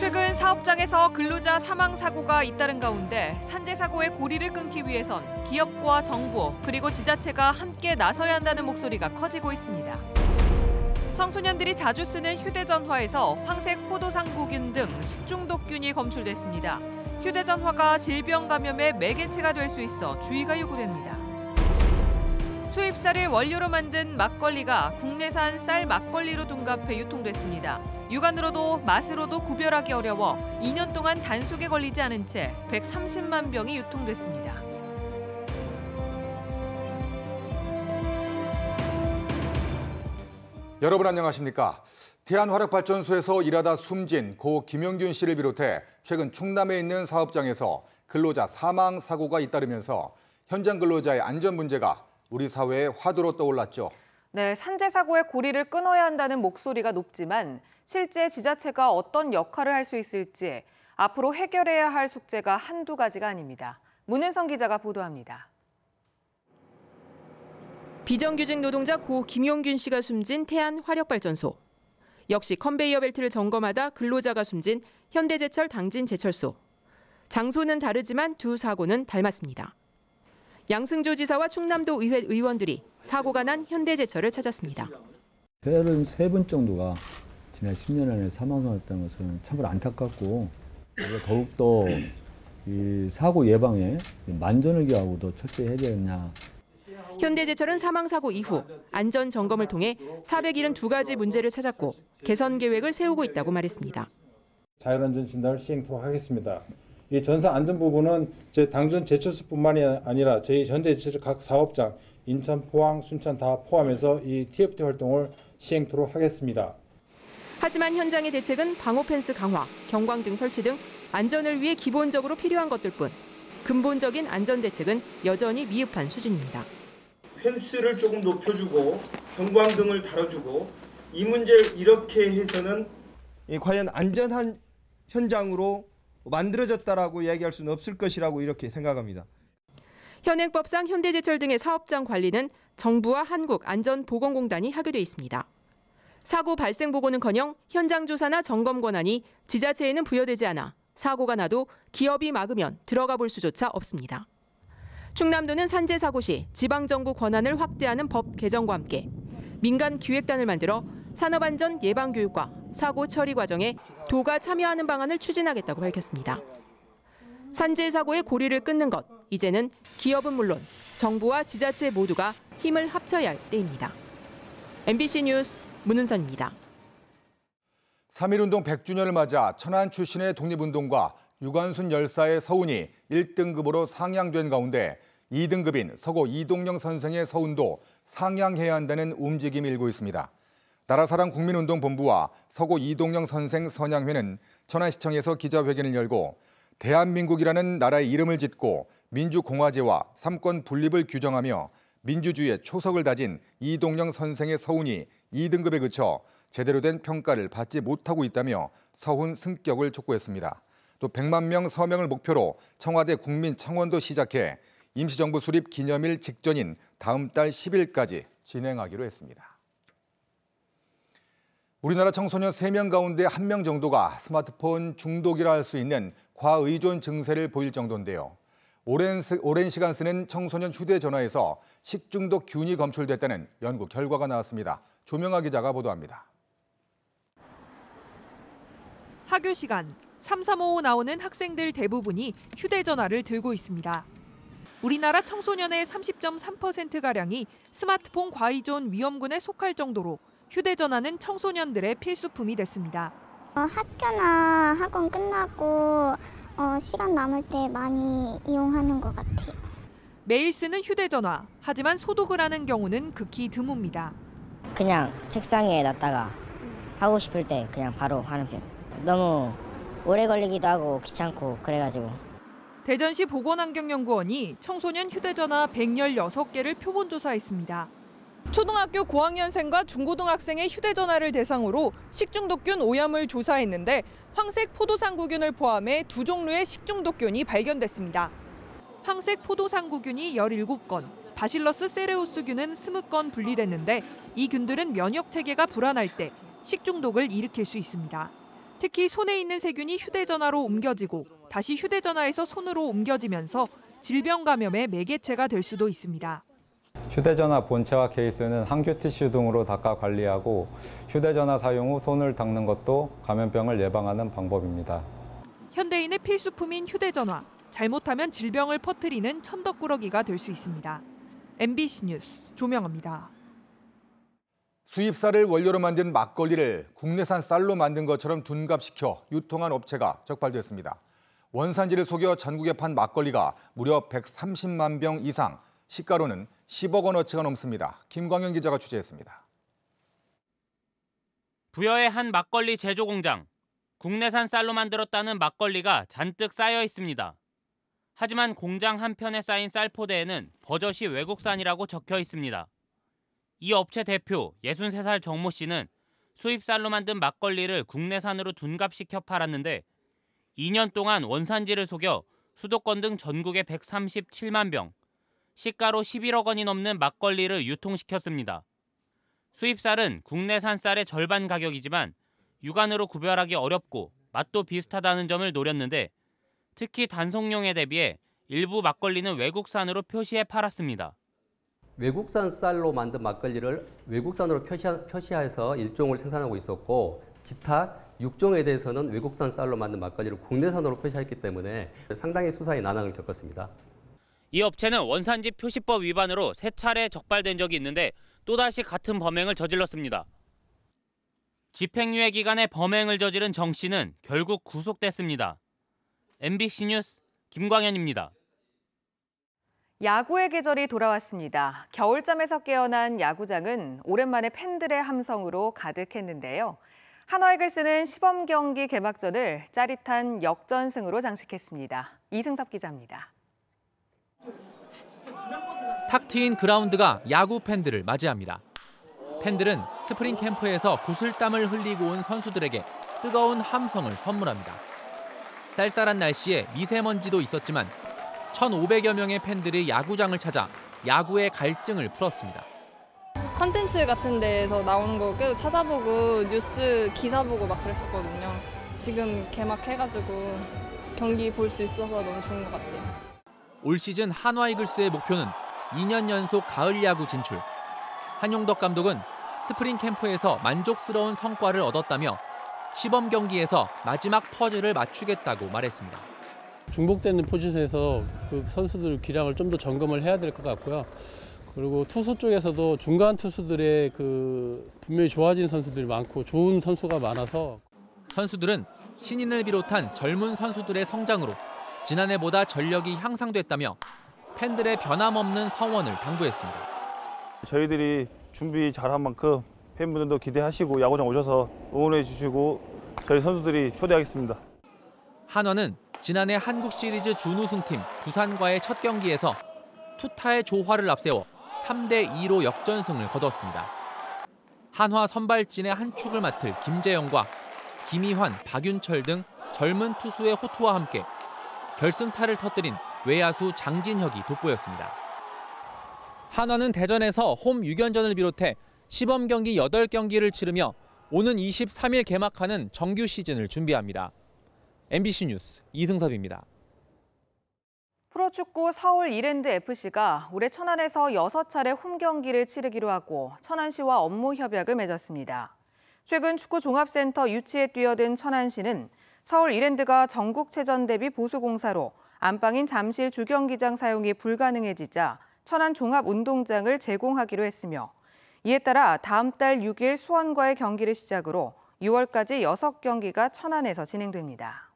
최근 사업장에서 근로자 사망 사고가 잇따른 가운데 산재 사고의 고리를 끊기 위해선 기업과 정부 그리고 지자체가 함께 나서야 한다는 목소리가 커지고 있습니다. 청소년들이 자주 쓰는 휴대전화에서 황색 포도상구균 등 식중독균이 검출됐습니다. 휴대전화가 질병 감염의 매개체가 될 수 있어 주의가 요구됩니다. 수입쌀을 원료로 만든 막걸리가 국내산 쌀 막걸리로 둔갑해 유통됐습니다. 육안으로도 맛으로도 구별하기 어려워 2년 동안 단속에 걸리지 않은 채 130만 병이 유통됐습니다. 여러분 안녕하십니까? 태안화력발전소에서 일하다 숨진 고 김용균 씨를 비롯해 최근 충남에 있는 사업장에서 근로자 사망 사고가 잇따르면서 현장 근로자의 안전 문제가 우리 사회의 화두로 떠올랐죠. 네, 산재 사고의 고리를 끊어야 한다는 목소리가 높지만 실제 지자체가 어떤 역할을 할 수 있을지 앞으로 해결해야 할 숙제가 한두 가지가 아닙니다. 문은성 기자가 보도합니다. 비정규직 노동자 고 김용균 씨가 숨진 태안화력발전소. 역시 컨베이어 벨트를 점검하다 근로자가 숨진 현대제철 당진제철소. 장소는 다르지만 두 사고는 닮았습니다. 양승조 지사와 충남도 의회 의원들이 사고가 난 현대제철을 찾았습니다. 33분 정도가 지난 10년 안에 사망했다는 것은 참으로 안타깝고 더욱더 이 사고 예방에 만전을 기하고 더 철저히 해야 되겠냐. 현대제철은 사망사고 이후 안전 점검을 통해 472가지 문제를 찾았고 개선 계획을 세우고 있다고 말했습니다. 자율안전 진단을 시행토록 하겠습니다. 이 전사 안전 부분은 당전 제철소뿐만이 아니라 저희 현대제철 각 사업장 인천, 포항, 순천 다 포함해서 이 TFT 활동을 시행토록 하겠습니다. 하지만 현장의 대책은 방호 펜스 강화, 경광등 설치 등 안전을 위해 기본적으로 필요한 것들 뿐 근본적인 안전 대책은 여전히 미흡한 수준입니다. 펜스를 조금 높여주고 경광등을 달아주고 이 문제를 이렇게 해서는 과연 안전한 현장으로 만들어졌다라고 이야기할 수는 없을 것이라고 이렇게 생각합니다. 현행법상 현대제철 등의 사업장 관리는 정부와 한국안전보건공단이 하게 돼 있습니다. 사고 발생 보고는커녕 현장 조사나 점검 권한이 지자체에는 부여되지 않아 사고가 나도 기업이 막으면 들어가 볼 수조차 없습니다. 충남도는 산재 사고 시 지방정부 권한을 확대하는 법 개정과 함께 민간 기획단을 만들어 산업안전 예방교육과 사고 처리 과정에 도가 참여하는 방안을 추진하겠다고 밝혔습니다. 산재 사고의 고리를 끊는 것, 이제는 기업은 물론 정부와 지자체 모두가 힘을 합쳐야 할 때입니다. MBC 뉴스 문은선입니다. 3.1운동 100주년을 맞아 천안 출신의 독립운동가 유관순 열사의 서훈이 1등급으로 상향된 가운데 2등급인 서고 이동영 선생의 서훈도 상향해야 한다는 움직임이 일고 있습니다. 나라사랑 국민운동본부와 서고 이동영 선생 선양회는 천안시청에서 기자회견을 열고 대한민국이라는 나라의 이름을 짓고 민주공화제와 삼권 분립을 규정하며 민주주의의 초석을 다진 이동영 선생의 서훈이 2등급에 그쳐 제대로 된 평가를 받지 못하고 있다며 서훈 승격을 촉구했습니다. 또 100만 명 서명을 목표로 청와대 국민청원도 시작해 임시정부 수립 기념일 직전인 다음 달 10일까지 진행하기로 했습니다. 우리나라 청소년 3명 가운데 1명 정도가 스마트폰 중독이라 할 수 있는 과의존 증세를 보일 정도인데요. 오랜 시간 쓰는 청소년 휴대전화에서 식중독 균이 검출됐다는 연구 결과가 나왔습니다. 조명아 기자가 보도합니다. 학교 시간 335 나오는 학생들 대부분이 휴대전화를 들고 있습니다. 우리나라 청소년의 30.3%가량이 스마트폰 과의존 위험군에 속할 정도로 휴대전화는 청소년들의 필수품이 됐습니다. 학교나 학원 끝나고 시간 남을 때 많이 이용하는 것 같아요. 매일 쓰는 휴대전화, 하지만 소독을 하는 경우는 극히 드뭅니다. 그냥 책상에 놨다가 하고 싶을 때 그냥 바로 하는 편. 너무 오래 걸리기도 하고 귀찮고 그래가지고. 대전시 보건환경연구원이 청소년 휴대전화 116개를 표본조사했습니다. 초등학교 고학년생과 중고등학생의 휴대전화를 대상으로 식중독균 오염을 조사했는데 황색 포도상구균을 포함해 2종류의 식중독균이 발견됐습니다. 황색 포도상구균이 17건, 바실러스 세레우스균은 20건 분리됐는데 이 균들은 면역 체계가 불안할 때 식중독을 일으킬 수 있습니다. 특히 손에 있는 세균이 휴대전화로 옮겨지고 다시 휴대전화에서 손으로 옮겨지면서 질병 감염의 매개체가 될 수도 있습니다. 휴대전화 본체와 케이스는 항균 티슈 등으로 닦아 관리하고 휴대전화 사용 후 손을 닦는 것도 감염병을 예방하는 방법입니다. 현대인의 필수품인 휴대전화. 잘못하면 질병을 퍼뜨리는 천덕꾸러기가 될 수 있습니다. MBC 뉴스 조명아입니다. 수입쌀을 원료로 만든 막걸리를 국내산 쌀로 만든 것처럼 둔갑시켜 유통한 업체가 적발됐습니다. 원산지를 속여 전국에 판 막걸리가 무려 130만 병 이상, 시가로는 10억 원어치가 넘습니다. 김광현 기자가 취재했습니다. 부여의 한 막걸리 제조 공장. 국내산 쌀로 만들었다는 막걸리가 잔뜩 쌓여 있습니다. 하지만 공장 한편에 쌓인 쌀 포대에는 버젓이 외국산이라고 적혀 있습니다. 이 업체 대표 63살 정모 씨는 수입 쌀로 만든 막걸리를 국내산으로 둔갑시켜 팔았는데 2년 동안 원산지를 속여 수도권 등 전국에 137만 병, 시가로 11억 원이 넘는 막걸리를 유통시켰습니다. 수입 쌀은 국내산 쌀의 절반 가격이지만 육안으로 구별하기 어렵고 맛도 비슷하다는 점을 노렸는데 특히 단속용에 대비해 일부 막걸리는 외국산으로 표시해 팔았습니다. 외국산 쌀로 만든 막걸리를 외국산으로 표시해서 일종을 생산하고 있었고 기타 6종에 대해서는 외국산 쌀로 만든 막걸리를 국내산으로 표시했기 때문에 상당히 수사에 난항을 겪었습니다. 이 업체는 원산지 표시법 위반으로 3차례 적발된 적이 있는데 또다시 같은 범행을 저질렀습니다. 집행유예 기간에 범행을 저지른 정 씨는 결국 구속됐습니다. MBC 뉴스 김광현입니다. 야구의 계절이 돌아왔습니다. 겨울잠에서 깨어난 야구장은 오랜만에 팬들의 함성으로 가득했는데요. 한화이글스는 시범 경기 개막전을 짜릿한 역전승으로 장식했습니다. 이승섭 기자입니다. 탁 트인 그라운드가 야구 팬들을 맞이합니다. 팬들은 스프링 캠프에서 구슬땀을 흘리고 온 선수들에게 뜨거운 함성을 선물합니다. 쌀쌀한 날씨에 미세먼지도 있었지만 1,500여 명의 팬들이 야구장을 찾아 야구의 갈증을 풀었습니다. 컨텐츠 같은 데에서 나오는 거 계속 찾아보고 뉴스 기사 보고 막 그랬었거든요. 지금 개막해가지고 경기 볼 수 있어서 너무 좋은 것 같아요. 올 시즌 한화이글스의 목표는 2년 연속 가을 야구 진출. 한용덕 감독은 스프링 캠프에서 만족스러운 성과를 얻었다며 시범 경기에서 마지막 퍼즐을 맞추겠다고 말했습니다. 중복되는 포지션에서 그 선수들 기량을 좀 더 점검을 해야 될 것 같고요. 그리고 투수 쪽에서도 중간 투수들의 분명히 좋아진 선수들이 많고 좋은 선수가 많아서 선수들은 신인을 비롯한 젊은 선수들의 성장으로 지난해보다 전력이 향상됐다며 팬들의 변함없는 성원을 당부했습니다. 저희들이 준비 잘한 만큼 팬분들도 기대하시고 야구장 오셔서 응원해 주시고 저희 선수들이 초대하겠습니다. 한화는 지난해 한국 시리즈 준우승팀 두산과의 첫 경기에서 투타의 조화를 앞세워 3대2로 역전승을 거뒀습니다. 한화 선발진의 한 축을 맡을 김재영과 김희환, 박윤철 등 젊은 투수의 호투와 함께 결승타를 터뜨린 외야수 장진혁이 돋보였습니다. 한화는 대전에서 홈 6연전을 비롯해 시범 경기 8경기를 치르며 오는 23일 개막하는 정규 시즌을 준비합니다. MBC 뉴스 이승섭입니다. 프로축구 서울 이랜드FC가 올해 천안에서 6차례 홈 경기를 치르기로 하고 천안시와 업무 협약을 맺었습니다. 최근 축구 종합센터 유치에 뛰어든 천안시는 서울 이랜드가 전국체전 대비 보수공사로 안방인 잠실 주경기장 사용이 불가능해지자 천안 종합운동장을 제공하기로 했으며 이에 따라 다음 달 6일 수원과의 경기를 시작으로 6월까지 6경기가 천안에서 진행됩니다.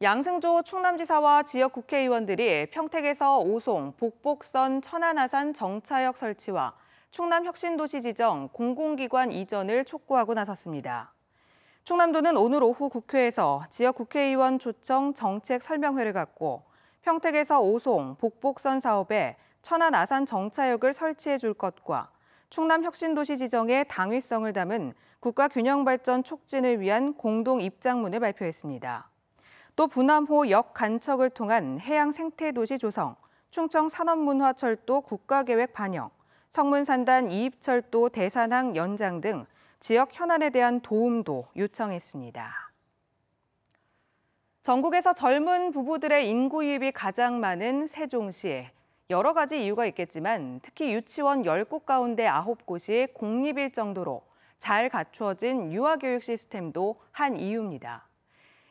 양승조 충남지사와 지역 국회의원들이 평택에서 오송, 복복선 천안-아산 정차역 설치와 충남혁신도시 지정 공공기관 이전을 촉구하고 나섰습니다. 충남도는 오늘 오후 국회에서 지역 국회의원 초청 정책 설명회를 갖고 평택에서 오송, 복복선 사업에 천안-아산 정차역을 설치해 줄 것과 충남혁신도시 지정의 당위성을 담은 국가균형발전 촉진을 위한 공동 입장문을 발표했습니다. 또 분암호 역 간척을 통한 해양 생태도시 조성, 충청 산업문화철도 국가계획 반영, 성문산단 이입철도 대산항 연장 등 지역 현안에 대한 도움도 요청했습니다. 전국에서 젊은 부부들의 인구 유입이 가장 많은 세종시. 여러 가지 이유가 있겠지만 특히 유치원 10곳 가운데 9곳이 공립일 정도로 잘 갖추어진 유아교육 시스템도 한 이유입니다.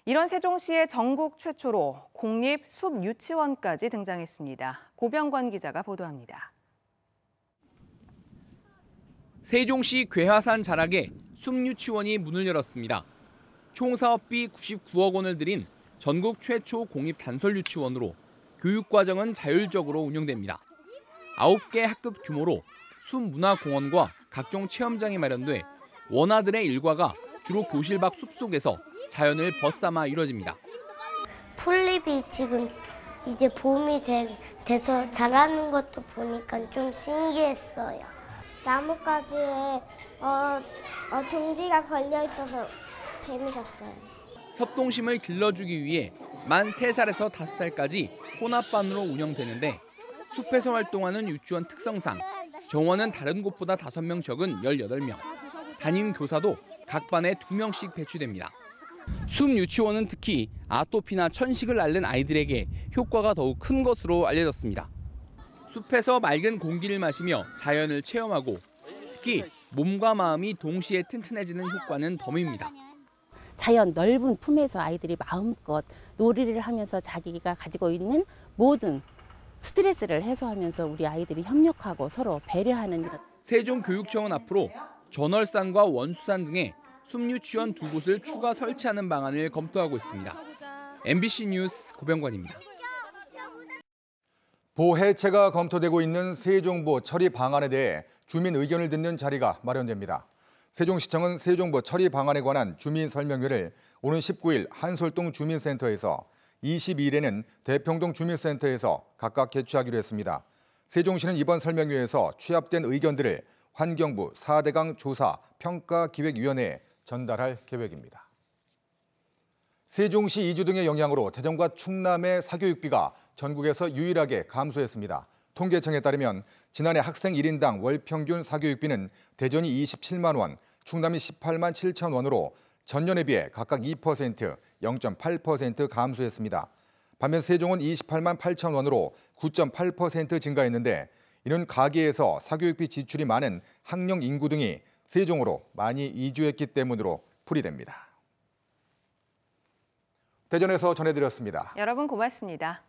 이런 세종시의 전국 최초로 공립 숲유치원까지 등장했습니다. 고병권 기자가 보도합니다. 세종시 괴하산 자락에 숲유치원이 문을 열었습니다. 총 사업비 99억 원을 들인 전국 최초 공립 단설 유치원으로 교육과정은 자율적으로 운영됩니다. 9개 학급 규모로 숲문화공원과 각종 체험장이 마련돼 원아들의 일과가 주로 교실 밖 숲속에서 자연을 벗삼아 이뤄집니다. 풀잎이 지금 이제 봄이 돼서 자라는 것도 보니까 좀 신기했어요. 나뭇가지에 둥지가 걸려 있어서 재밌었어요. 협동심을 길러주기 위해 만 3살에서 5살까지 혼합반으로 운영되는데 숲에서 활동하는 유치원 특성상 정원은 다른 곳보다 5명 적은 18명. 담임 교사도 각 반에 2명씩 배치됩니다. 숲 유치원은 특히 아토피나 천식을 앓는 아이들에게 효과가 더욱 큰 것으로 알려졌습니다. 숲에서 맑은 공기를 마시며 자연을 체험하고 특히 몸과 마음이 동시에 튼튼해지는 효과는 덤입니다. 자연 넓은 품에서 아이들이 마음껏 놀이를 하면서 자기가 가지고 있는 모든 스트레스를 해소하면서 우리 아이들이 협력하고 서로 배려하는 이런. 세종교육청은 앞으로 전월산과 원수산 등의 숲유치원 2곳을 추가 설치하는 방안을 검토하고 있습니다. MBC 뉴스 고병관입니다. 보해체가 검토되고 있는 세종보 처리 방안에 대해 주민 의견을 듣는 자리가 마련됩니다. 세종시청은 세종보 처리 방안에 관한 주민 설명회를 오는 19일 한솔동 주민센터에서 22일에는 대평동 주민센터에서 각각 개최하기로 했습니다. 세종시는 이번 설명회에서 취합된 의견들을 환경부 4대강 조사 평가기획위원회에 전달할 계획입니다. 세종시 이주 등의 영향으로 대전과 충남의 사교육비가 전국에서 유일하게 감소했습니다. 통계청에 따르면 지난해 학생 1인당 월 평균 사교육비는 대전이 27만 원, 충남이 18만 7천 원으로 전년에 비해 각각 2%, 0.8% 감소했습니다. 반면 세종은 28만 8천 원으로 9.8% 증가했는데 이는 가계에서 사교육비 지출이 많은 학령 인구 등이 세종으로 많이 이주했기 때문으로 풀이됩니다. 대전에서 전해드렸습니다. 여러분 고맙습니다.